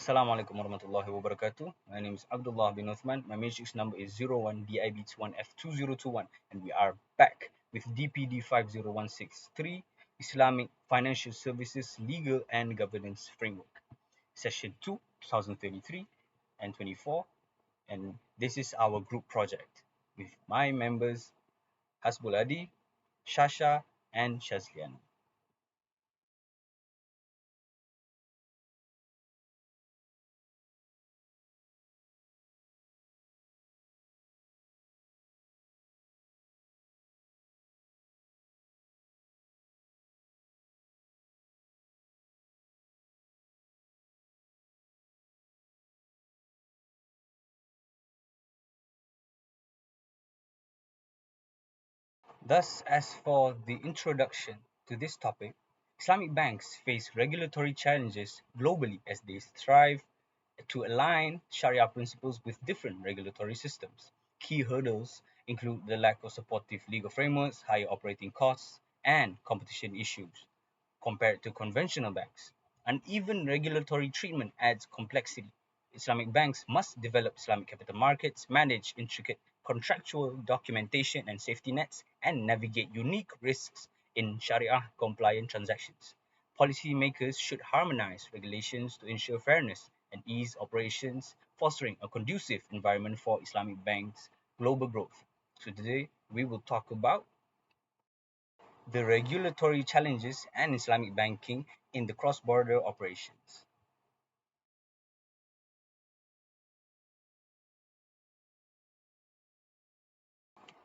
Assalamualaikum warahmatullahi wabarakatuh. My name is Abdullah bin Uthman. My matrix number is 01DIB21F2021, and we are back with DPD50163 Islamic Financial Services Legal and Governance Framework, Session 2, 2023 and 24. And this is our group project with my members HASBUL HADI, SYASHA, and SYASHLIYANA. Thus, as for the introduction to this topic, Islamic banks face regulatory challenges globally as they strive to align Sharia principles with different regulatory systems. Key hurdles include the lack of supportive legal frameworks, higher operating costs, and competition issues compared to conventional banks. Uneven regulatory treatment adds complexity. Islamic banks must develop Islamic capital markets, manage intricate contractual documentation and safety nets, and navigate unique risks in Sharia compliant transactions. Policymakers should harmonize regulations to ensure fairness and ease operations, fostering a conducive environment for Islamic banks' global growth. So today we will talk about the regulatory challenges and Islamic banking in the cross-border operations.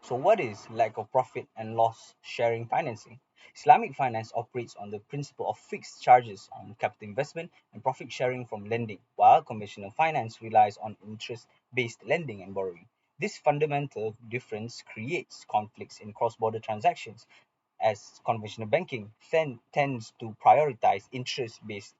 So what is lack of profit and loss sharing financing? Islamic finance operates on the principle of fixed charges on capital investment and profit sharing from lending, while conventional finance relies on interest-based lending and borrowing. This fundamental difference creates conflicts in cross-border transactions, as conventional banking tends to prioritize interest-based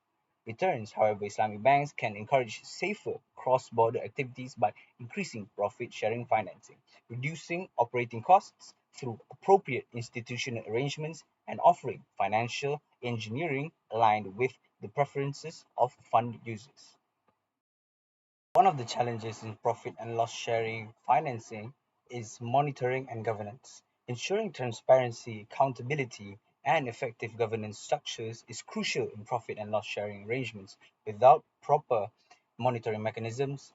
returns. However, Islamic banks can encourage safer cross-border activities by increasing profit-sharing financing, reducing operating costs through appropriate institutional arrangements, and offering financial engineering aligned with the preferences of fund users. One of the challenges in profit and loss sharing financing is monitoring and governance. Ensuring transparency, accountability, and effective governance structures is crucial in profit and loss sharing arrangements. Without proper monitoring mechanisms,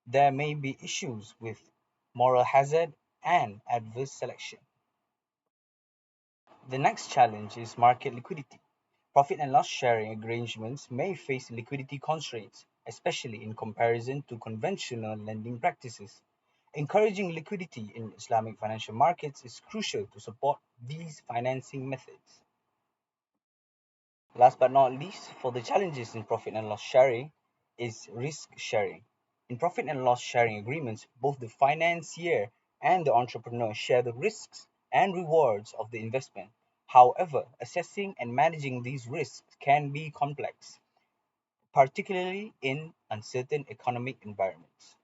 there may be issues with moral hazard and adverse selection. The next challenge is market liquidity. Profit and loss sharing arrangements may face liquidity constraints, especially in comparison to conventional lending practices. Encouraging liquidity in Islamic financial markets is crucial to support these financing methods. Last but not least, for the challenges in profit and loss sharing is risk sharing. In profit and loss sharing agreements, both the financier and the entrepreneur share the risks and rewards of the investment. However, assessing and managing these risks can be complex, particularly in uncertain economic environments.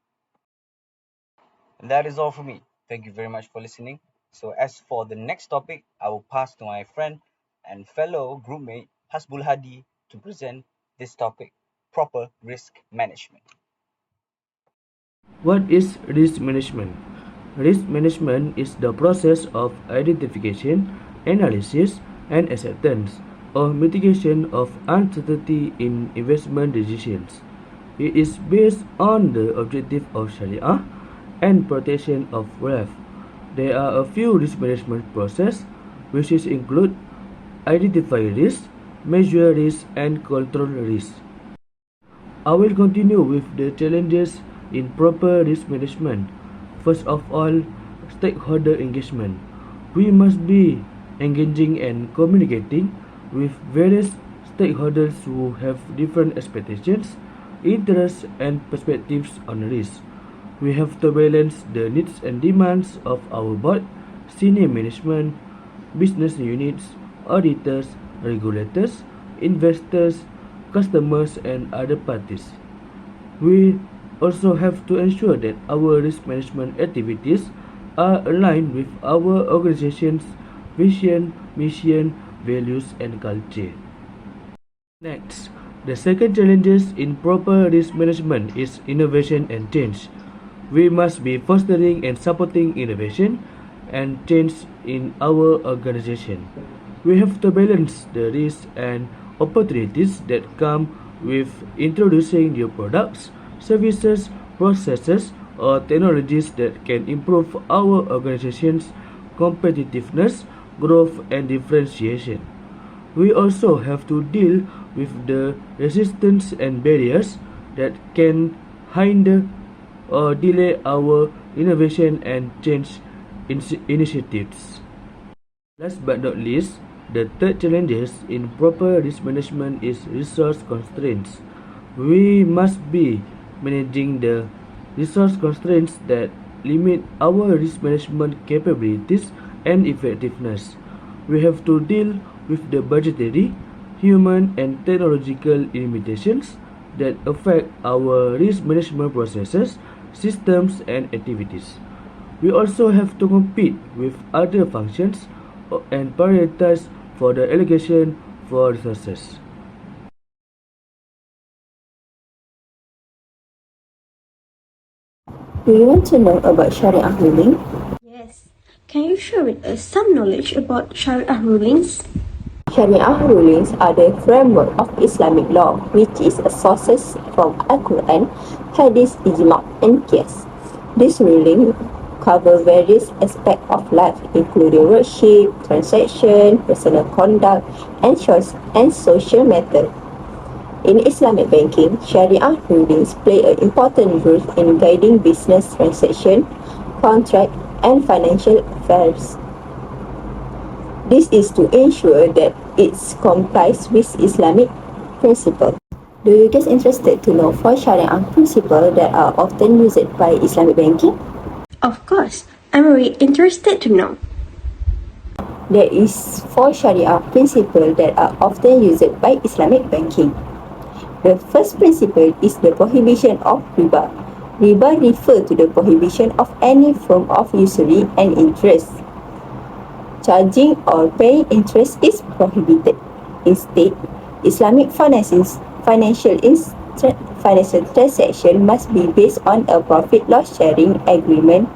And that is all for me. Thank you very much for listening. So as for the next topic, I will pass to my friend and fellow groupmate Hasbul Hadi to present this topic, proper risk management. What is risk management? Risk management is the process of identification, analysis, and acceptance or mitigation of uncertainty in investment decisions. It is based on the objective of Sharia and protection of wealth. There are a few risk management processes which include identify risk, measure risk, and control risk. I will continue with the challenges in proper risk management. First of all, stakeholder engagement. We must be engaging and communicating with various stakeholders who have different expectations, interests, and perspectives on risk. We have to balance the needs and demands of our board, senior management, business units, auditors, regulators, investors, customers, and other parties. We also have to ensure that our risk management activities are aligned with our organization's vision, mission, values, and culture. Next, The second challenge in proper risk management is innovation and change. We must be fostering and supporting innovation and change in our organization. We have to balance the risks and opportunities that come with introducing new products, services, processes, or technologies that can improve our organization's competitiveness, growth, and differentiation. We also have to deal with the resistance and barriers that can hinder or delay our innovation and change initiatives. Last but not least, the third challenge in proper risk management is resource constraints. We must be managing the resource constraints that limit our risk management capabilities and effectiveness. We have to deal with the budgetary, human, and technological limitations that affect our risk management processes, systems, and activities. We also have to compete with other functions and prioritize for the allocation for resources. Do you want to know about Sharia ruling? Yes. Can you share with us some knowledge about Sharia rulings? Sharia rulings are the framework of Islamic law, which is sources from Al-Quran, Hadith, Ijma, and Qiyas. These rulings cover various aspects of life, including worship, transaction, personal conduct, and social matters. In Islamic banking, Sharia rulings play an important role in guiding business transactions, contract, and financial affairs. This is to ensure that it complies with Islamic principles. Do you guys interested to know 4 Sharia principles that are often used by Islamic banking? Of course. I'm very interested to know. There is 4 Sharia principles that are often used by Islamic banking. The first principle is the prohibition of riba. Riba refers to the prohibition of any form of usury and interest. Charging or paying interest is prohibited. Instead, Islamic financial transaction must be based on a profit-loss sharing agreement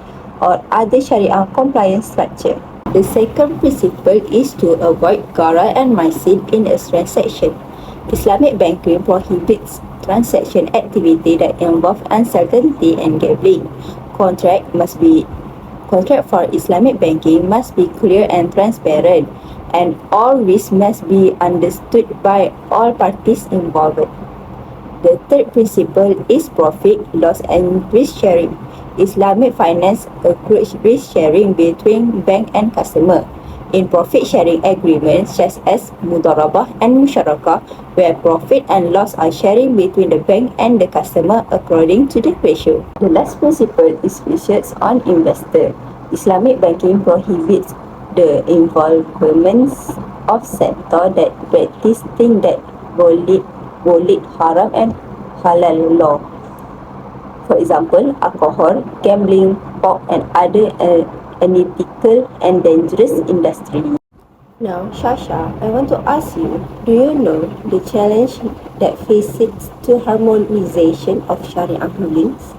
or other Sharia compliance structure. The second principle is to avoid gharar and maisir in a transaction. Islamic banking prohibits transaction activity that involve uncertainty and gambling. Contract for Islamic banking must be clear and transparent, and all risks must be understood by all parties involved. The third principle is profit, loss, and risk sharing. Islamic finance encourages risk sharing between bank and customer. In profit sharing agreements such as mudarabah and musyarakah, where profit and loss are sharing between the bank and the customer according to the ratio. The last principle is research on investor. Islamic banking prohibits the involvement of sector that practice things that violate haram and halal law. For example, alcohol, gambling, pork, and other unethical and dangerous industry. Now, Shasha, I want to ask you, do you know the challenge that faces to harmonization of Sharia rulings?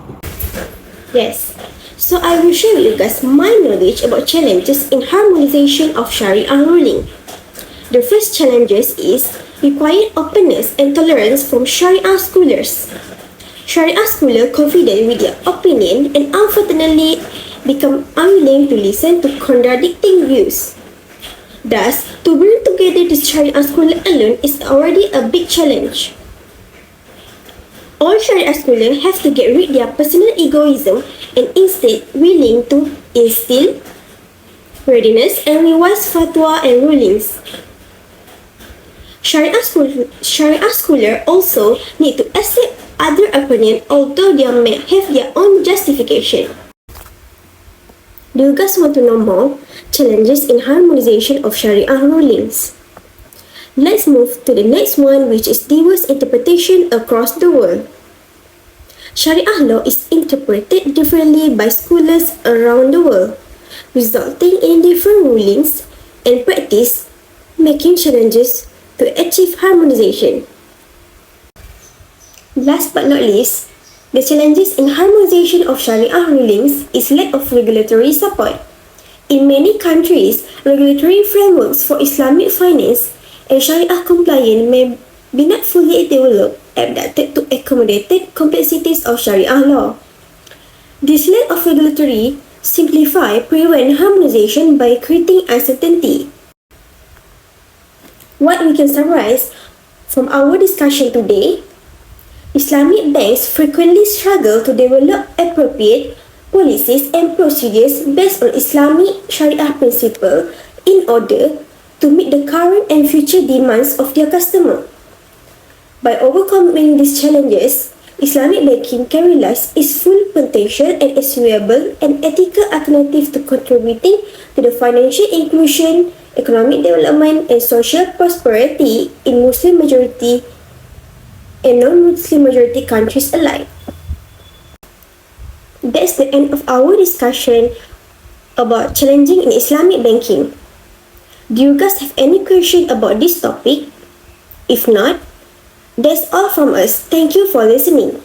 Yes. So I will share with you guys my knowledge about challenges in harmonization of Sharia ruling. The first challenges is required openness and tolerance from Sharia scholars. Sharia scholars confident with their opinion and unfortunately become unwilling to listen to contradicting views. Thus, to bring together the Sharia scholars alone is already a big challenge. All Sharia scholars have to get rid of their personal egoism and instead willing to instill readiness and revise fatwa and rulings. Sharia scholars also need to accept other opinions although they may have their own justification. Do you guys want to know more challenges in harmonization of Sharia rulings? Let's move to the next one, which is diverse interpretation across the world. Sharia law is interpreted differently by scholars around the world, resulting in different rulings and practice, making challenges to achieve harmonization. Last but not least, the challenges in harmonization of Sharia rulings is lack of regulatory support. In many countries, regulatory frameworks for Islamic finance and Sharia compliance may be not fully developed, adapted to accommodate complexities of Sharia law. This lack of regulatory simplify prevent harmonization by creating uncertainty. What we can summarize from our discussion today, Islamic banks frequently struggle to develop appropriate policies and procedures based on Islamic Sharia principles in order to meet the current and future demands of their customer. By overcoming these challenges, Islamic banking can realize its full potential and is viable and ethical alternative to contributing to the financial inclusion, economic development, and social prosperity in Muslim majority and non-Muslim majority countries alike. That's the end of our discussion about challenging in Islamic banking. Do you guys have any question about this topic? If not, that's all from us. Thank you for listening.